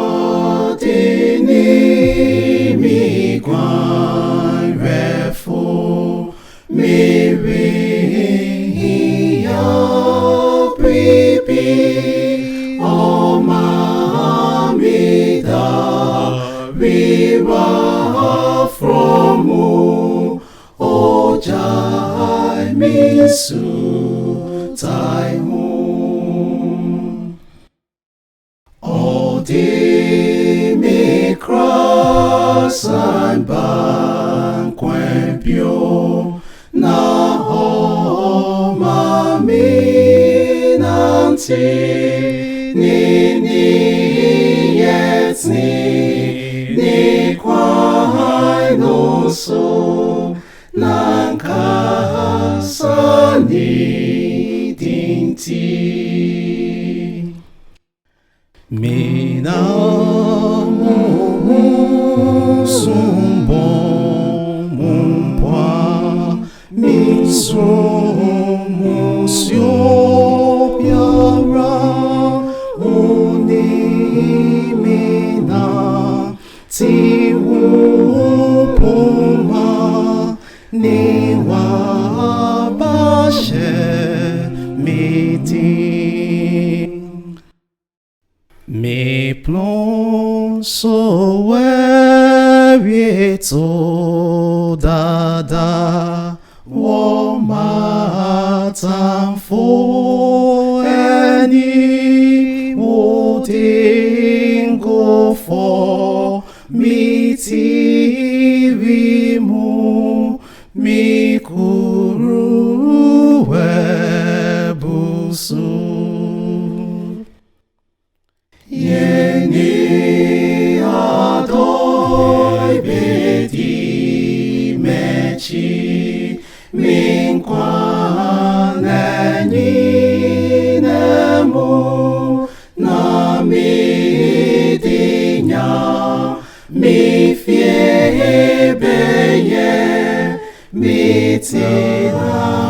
Awurade ni mi Dwanhwefo, mi hiya bibi, o mamida, viva from mu, o jai mi su tai home. Di mi cross and banquempio na ho mami nanti ni yet ni kwai no so nankasa ni dinti. Mina sumbon mumpa mi sio piara uni mina ti upoma ni wabashe miti. Me plon so wewe to dada wo matamfo eni wo dingo for mi tivimu mi kuru webusu. Yeni adoi beti mechi minkwa neni nemu na mi dinya mi fie beye mi tina.